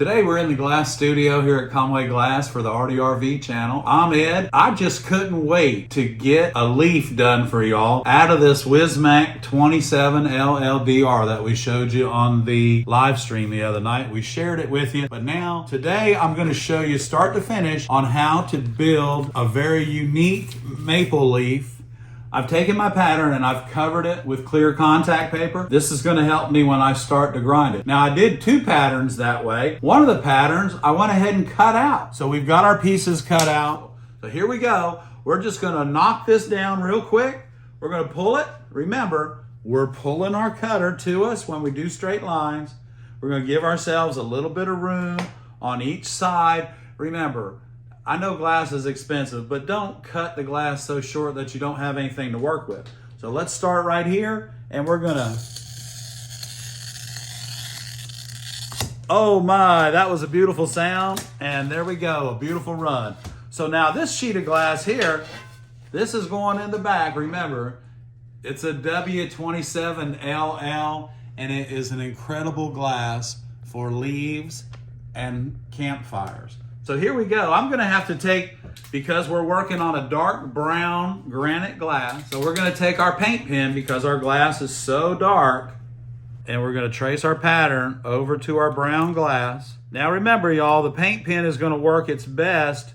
Today we're in the glass studio here at Conway Glass for the ARTyRV channel. I'm Ed. I just couldn't wait to get a leaf done for y'all out of this Wismac 27 LLDR that we showed you on the live stream the other night. We shared it with you, but now today I'm going to show you start to finish on how to build a very unique maple leaf. I've taken my pattern and I've covered it with clear contact paper. This is going to help me when I start to grind it. Now I did two patterns that way. One of the patterns I went ahead and cut out. So we've got our pieces cut out. So here we go. We're just going to knock this down real quick. We're going to pull it. Remember, we're pulling our cutter to us when we do straight lines. We're going to give ourselves a little bit of room on each side. Remember, I know glass is expensive, but don't cut the glass so short that you don't have anything to work with. So let's start right here, and we're gonna, oh my, that was a beautiful sound, and there we go, a beautiful run. So now this sheet of glass here, this is going in the back. Remember, it's a W27LL, and it is an incredible glass for leaves and campfires. So here we go. I'm gonna have to take, because we're working on a dark brown granite glass, so we're gonna take our paint pen because our glass is so dark, and we're gonna trace our pattern over to our brown glass. Now remember y'all, the paint pen is gonna work its best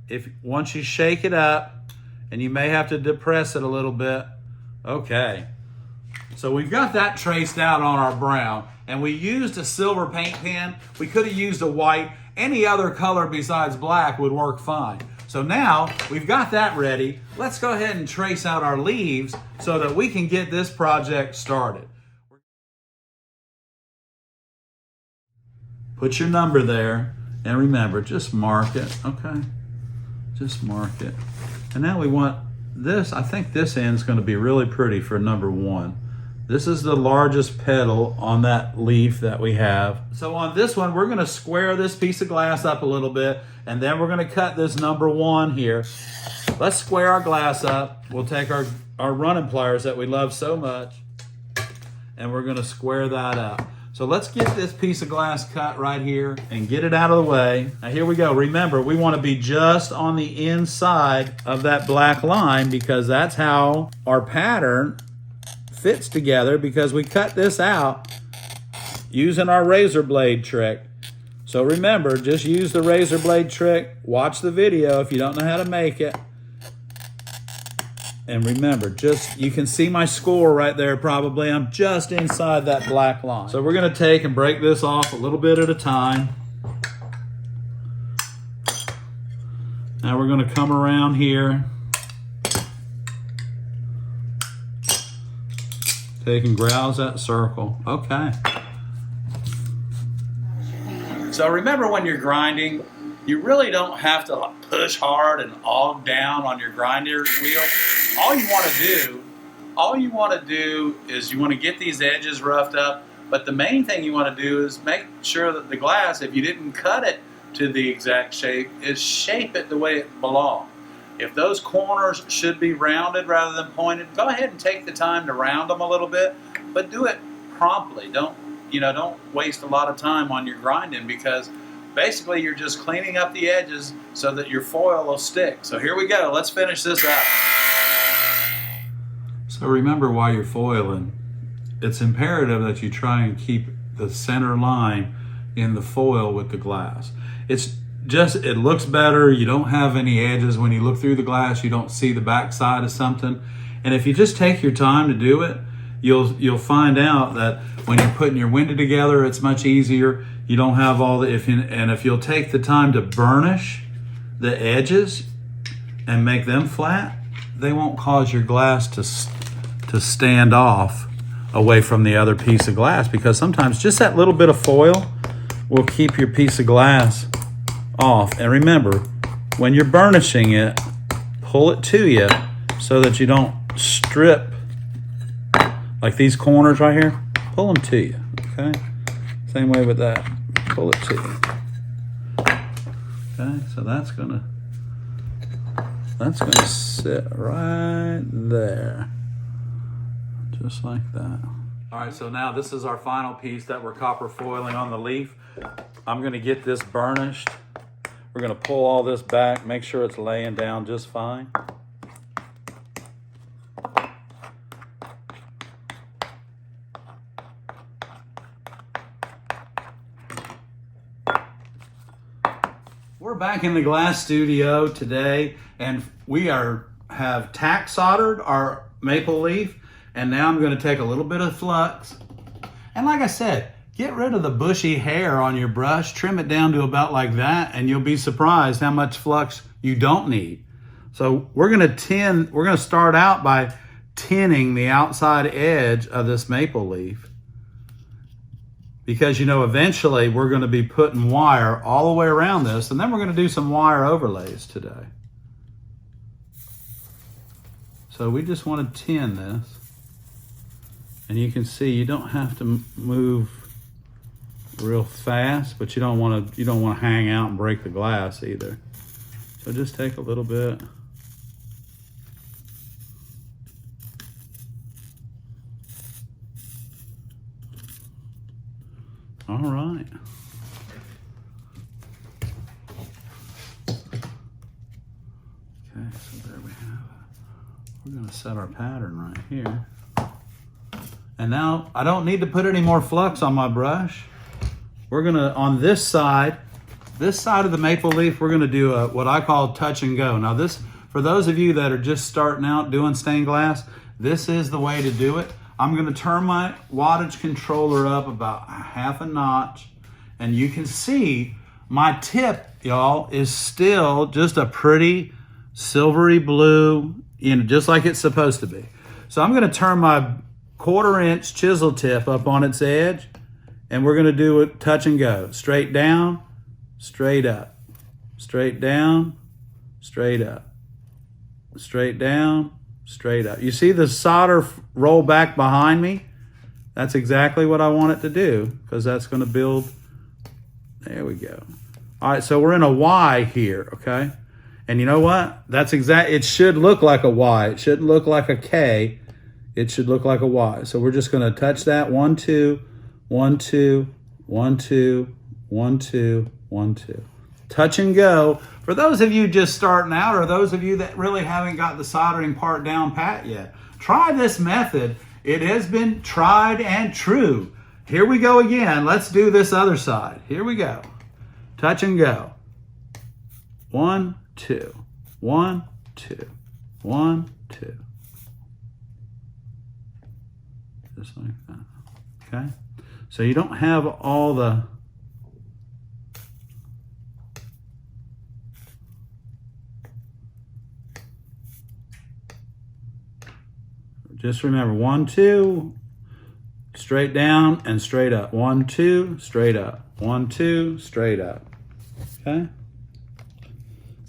if once you shake it up, and you may have to depress it a little bit. Okay, so we've got that traced out on our brown, and we used a silver paint pen. We could have used a white. Any other color besides black would work fine. So now we've got that ready. Let's go ahead and trace out our leaves so that we can get this project started. Put your number there, and remember, just mark it, okay? Just mark it. And now we want this, I think this end's gonna be really pretty for number 1. This is the largest petal on that leaf that we have. So on this one, we're gonna square this piece of glass up a little bit, and then we're gonna cut this number 1 here. Let's square our glass up. We'll take our running pliers that we love so much, and we're gonna square that up. So let's get this piece of glass cut right here and get it out of the way. Now here we go. Remember, we wanna be just on the inside of that black line because that's how our pattern fits together, because we cut this out using our razor blade trick. So remember, just use the razor blade trick. Watch the video if you don't know how to make it. And remember, just, you can see my score right there probably. I'm just inside that black line. So we're gonna take and break this off a little bit at a time. Now we're gonna come around here. Take and grouse that circle. Okay. So remember, when you're grinding, you really don't have to push hard and aug down on your grinder wheel. All you want to do is you want to get these edges roughed up, but the main thing you want to do is make sure that the glass, if you didn't cut it to the exact shape, is shape it the way it belongs. If those corners should be rounded rather than pointed, go ahead and take the time to round them a little bit, but do it promptly. Don't waste a lot of time on your grinding, because basically you're just cleaning up the edges so that your foil will stick. So here we go. Let's finish this up. So remember, while you're foiling, it's imperative that you try and keep the center line in the foil with the glass. It looks better. You don't have any edges. When you look through the glass, you don't see the back side of something. And if you just take your time to do it, you'll find out that when you're putting your window together, it's much easier. You don't have all the, if you'll take the time to burnish the edges and make them flat, they won't cause your glass to stand off away from the other piece of glass, because sometimes just that little bit of foil will keep your piece of glass off. And remember, when you're burnishing it, pull it to you so that you don't strip, like these corners right here, pull them to you, okay? Same way with that, pull it to you. Okay, so that's gonna sit right there, just like that. All right, so now this is our final piece that we're copper foiling on the leaf. I'm gonna get this burnished. We're gonna pull all this back, make sure it's laying down just fine. We're back in the glass studio today, and we have tack soldered our maple leaf, and now I'm going to take a little bit of flux. And like I said, get rid of the bushy hair on your brush, trim it down to about like that, and you'll be surprised how much flux you don't need. So we're going to start out by tinning the outside edge of this maple leaf. Because, you know, eventually we're going to be putting wire all the way around this, and then we're going to do some wire overlays today. So we just want to tin this. And you can see you don't have to move real fast, but you don't want to hang out and break the glass either. So just take a little bit. All right. Okay, so there we have it. We're going to set our pattern right here. And now I don't need to put any more flux on my brush. We're going to, on this side of the maple leaf, we're going to do what I call touch and go. Now this, for those of you that are just starting out doing stained glass, this is the way to do it. I'm going to turn my wattage controller up about half a notch, and you can see my tip, y'all, is still just a pretty silvery blue, you know, just like it's supposed to be. So I'm going to turn my 1/4 inch chisel tip up on its edge, and we're going to do it touch and go. Straight down, straight up, straight down, straight up, straight down, straight up. You see the solder roll back behind me? That's exactly what I want it to do, because that's going to build. There we go. All right, so we're in a Y here, okay? And you know what? It should look like a Y. It shouldn't look like a K. It should look like a Y. So we're just going to touch that 1, 2, 1, 2, 1, 2, 1, 2, 1, 2. Touch and go. For those of you just starting out, or those of you that really haven't got the soldering part down pat yet, try this method. It has been tried and true. Here we go again. Let's do this other side. Here we go. Touch and go. 1, 2, 1, 2, 1, 2. Just like that. Okay? So you don't have all the just remember 1, 2, straight down and straight up. 1, 2, straight up. 1, 2, straight up. Okay?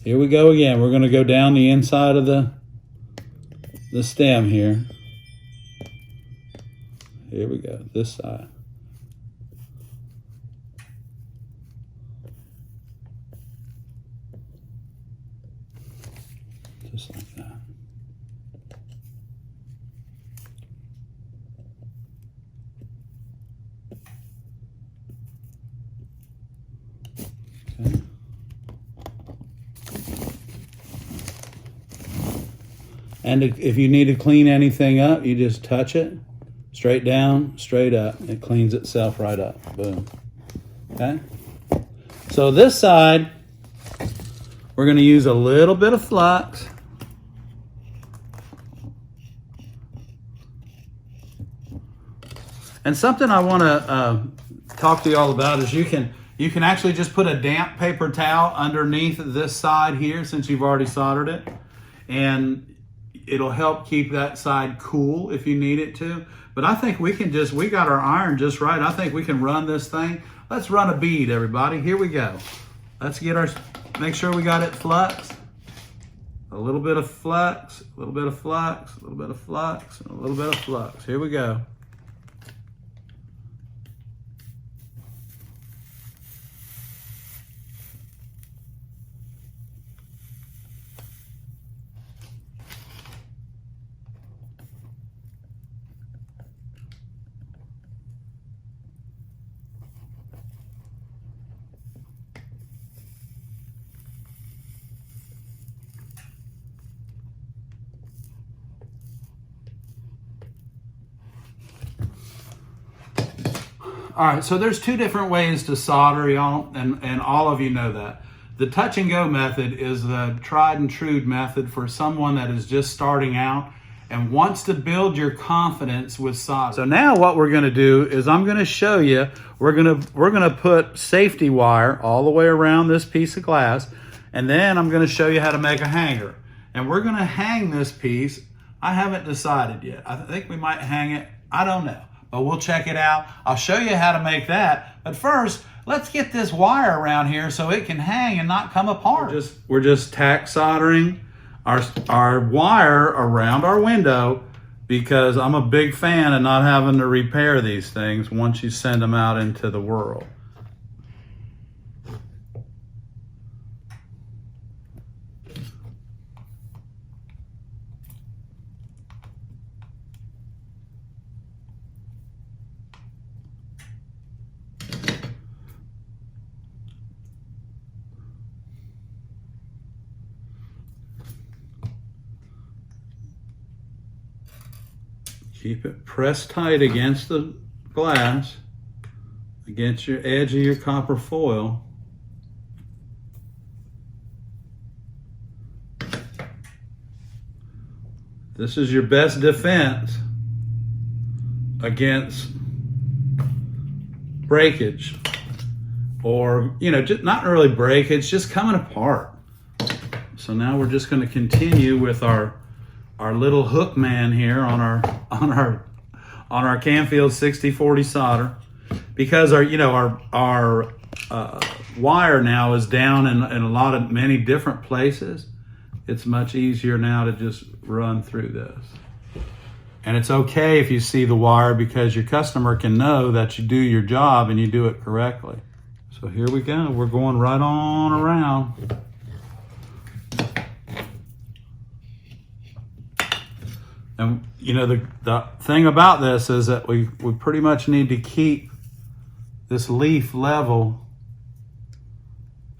Here we go again. We're going to go down the inside of the stem here. Here we go, this side. Just like that. Okay. And if you need to clean anything up, you just touch it. Straight down, straight up. It cleans itself right up. Boom. Okay? So this side, we're going to use a little bit of flux. And something I want to talk to you all about is you can actually just put a damp paper towel underneath this side here, since you've already soldered it. And it'll help keep that side cool if you need it to. But I think we got our iron just right. I think we can run this thing. Let's run a bead, everybody. Here we go. Let's make sure we got it flux. A little bit of flux, a little bit of flux, a little bit of flux, and a little bit of flux. Here we go. All right, so there's two different ways to solder, y'all, and all of you know that. The touch and go method is the tried and true method for someone that is just starting out and wants to build your confidence with solder. So now what we're gonna do is I'm gonna show you, we're gonna put safety wire all the way around this piece of glass, and then I'm gonna show you how to make a hanger. And we're gonna hang this piece. I haven't decided yet. I think we might hang it, I don't know, but we'll check it out. I'll show you how to make that, but first, let's get this wire around here so it can hang and not come apart. We're just tack soldering our wire around our window because I'm a big fan of not having to repair these things once you send them out into the world. Keep it pressed tight against the glass, against your edge of your copper foil. This is your best defense against breakage, or, you know, just not really breakage, just coming apart. So now we're just going to continue with our little hook man here on our Canfield 6040 solder, because our wire now is down in many different places. It's much easier now to just run through this. And it's okay if you see the wire, because your customer can know that you do your job and you do it correctly. So here we go. We're going right on around. And you know, the thing about this is that we pretty much need to keep this leaf level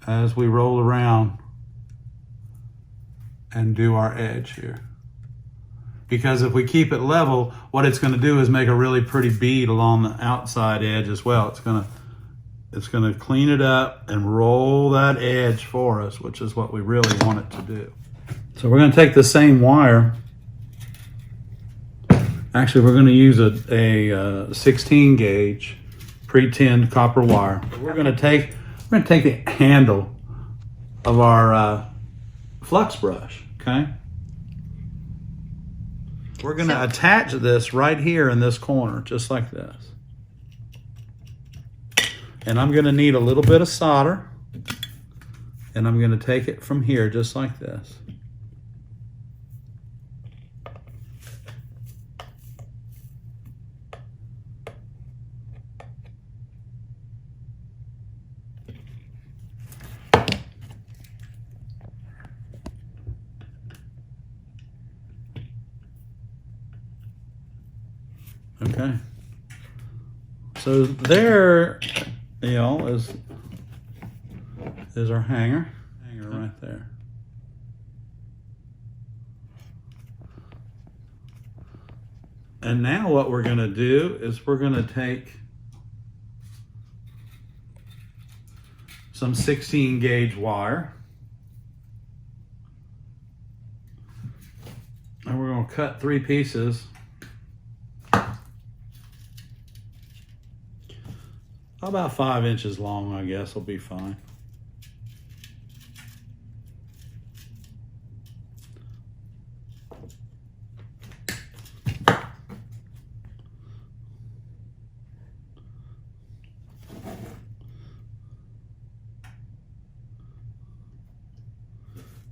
as we roll around and do our edge here. Because if we keep it level, what it's going to do is make a really pretty bead along the outside edge as well. It's going to clean it up and roll that edge for us, which is what we really want it to do. So we're going to take the same wire. Actually, we're going to use a 16 gauge pre-tinned copper wire. We're going to take the handle of our flux brush. Okay. We're going to attach this right here in this corner, just like this. And I'm going to need a little bit of solder, and I'm going to take it from here, just like this. Okay, so there, y'all, is our hanger right there. And now what we're going to do is we're going to take some 16 gauge wire, and we're going to cut 3 pieces about 5 inches long, I guess will be fine.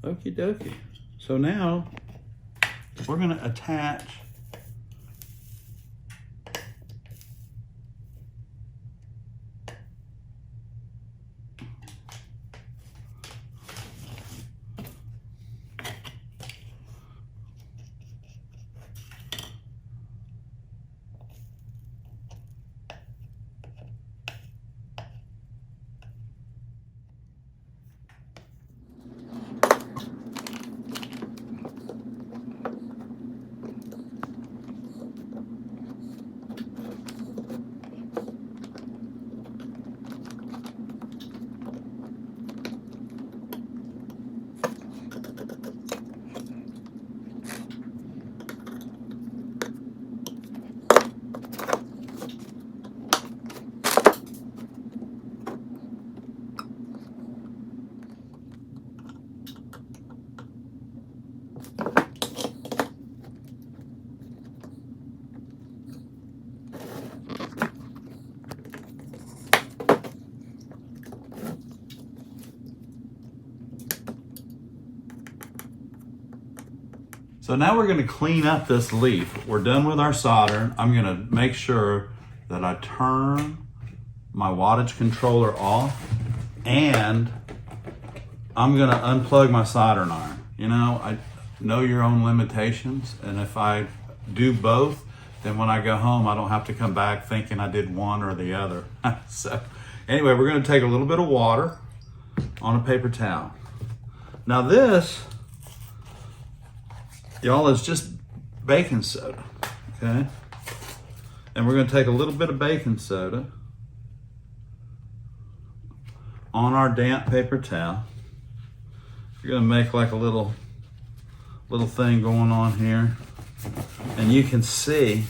Okie dokie. So now we're going to attach So now we're gonna clean up this leaf. We're done with our solder. I'm gonna make sure that I turn my wattage controller off, and I'm gonna unplug my soldering iron. You know, I know your own limitations, and if I do both, then when I go home, I don't have to come back thinking I did one or the other. So anyway, we're gonna take a little bit of water on a paper towel. Now this, y'all, is just baking soda, okay? And we're gonna take a little bit of baking soda on our damp paper towel. You're gonna make like a little thing going on here. And you can see,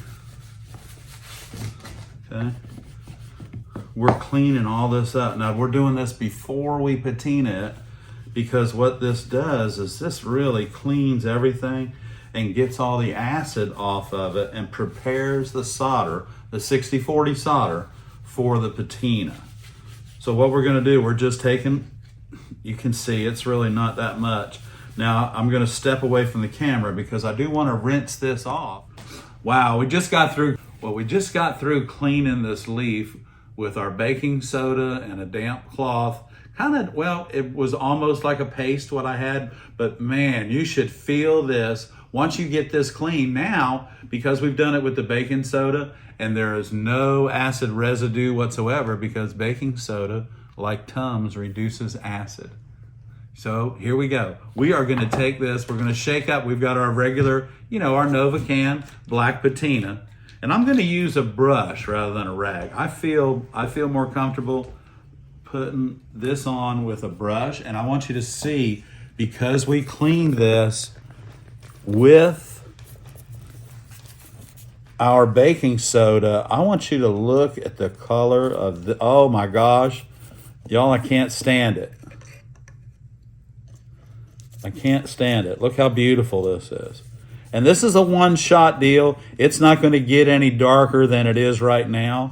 okay, we're cleaning all this up. Now we're doing this before we patina it, because what this does is this really cleans everything and gets all the acid off of it and prepares the solder, the 60/40 solder, for the patina. So what we're gonna do, we're just taking, you can see it's really not that much. Now I'm gonna step away from the camera because I do wanna rinse this off. Wow, we just got through cleaning this leaf with our baking soda and a damp cloth. Well, it was almost like a paste what I had, but man, you should feel this once you get this clean. Now, because we've done it with the baking soda and there is no acid residue whatsoever, because baking soda, like Tums, reduces acid. So here we go. We are gonna take this, we're gonna shake up. We've got our regular, you know, our Nova Can black patina. And I'm gonna use a brush rather than a rag. I feel more comfortable putting this on with a brush. And I want you to see, because we cleaned this with our baking soda, I want you to look at the color of the, oh my gosh, y'all, I can't stand it. I can't stand it. Look how beautiful this is. And this is a one-shot deal. It's not going to get any darker than it is right now.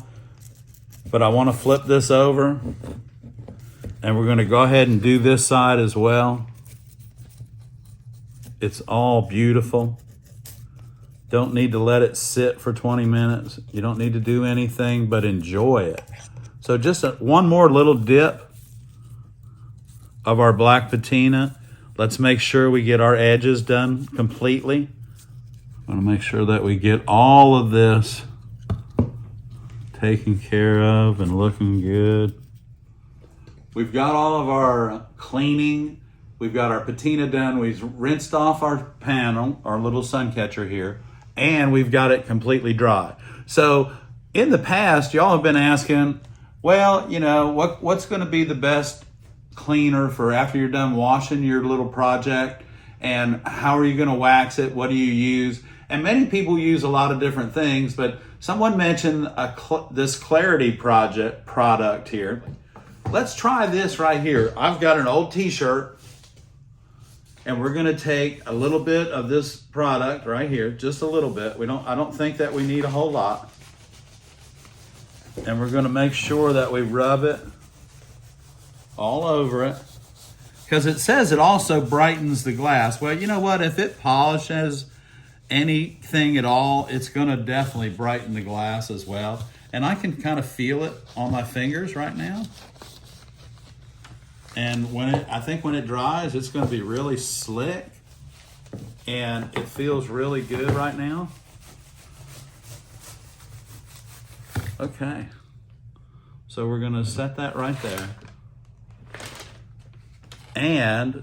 But I want to flip this over. And we're going to go ahead and do this side as well. It's all beautiful. Don't need to let it sit for 20 minutes. You don't need to do anything but enjoy it. So just one more little dip of our black patina. Let's make sure we get our edges done completely. I want to make sure that we get all of this taken care of and looking good. We've got all of our cleaning. We've got our patina done. We've rinsed off our panel, our little sun catcher here, and we've got it completely dry. So in the past, y'all have been asking, well, you know, what's going to be the best cleaner for after you're done washing your little project, and how are you going to wax it? What do you use? And many people use a lot of different things, but someone mentioned this Clarity product here. Let's try this right here. I've got an old t-shirt, and we're going to take a little bit of this product right here, just a little bit. I don't think that we need a whole lot. And we're going to make sure that we rub it all over it, because it says it also brightens the glass. Well, you know what? If it polishes anything at all, it's going to definitely brighten the glass as well. And I can kind of feel it on my fingers right now. And I think when it dries, it's going to be really slick, and it feels really good right now. Okay, so we're going to set that right there. And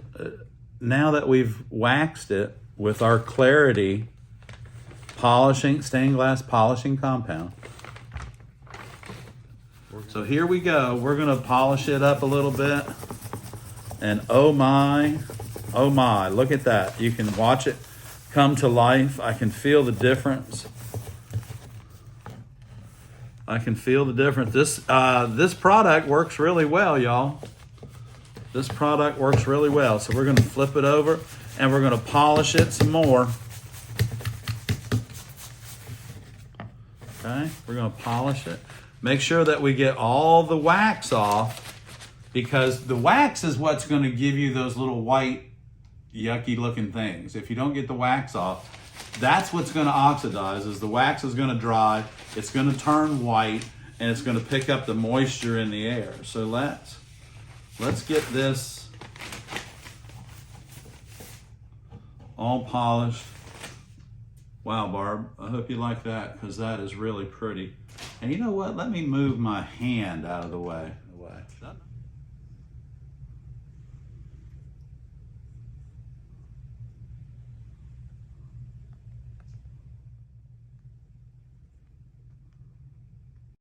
now that we've waxed it with our Clarity stained glass polishing compound. So here we go. We're going to polish it up a little bit. And oh my, look at that. You can watch it come to life. I can feel the difference. This product works really well, y'all. This product works really well. So we're going to flip it over and we're going to polish it some more. Okay, we're going to polish it. Make sure that we get all the wax off, because the wax is what's going to give you those little white yucky looking things. If you don't get the wax off, that's what's going to oxidize. Is the wax is going to dry, it's going to turn white, and it's going to pick up the moisture in the air. So let's get this all polished. Wow, Barb, I hope you like that, because that is really pretty. And you know what? Let me move my hand out of the way.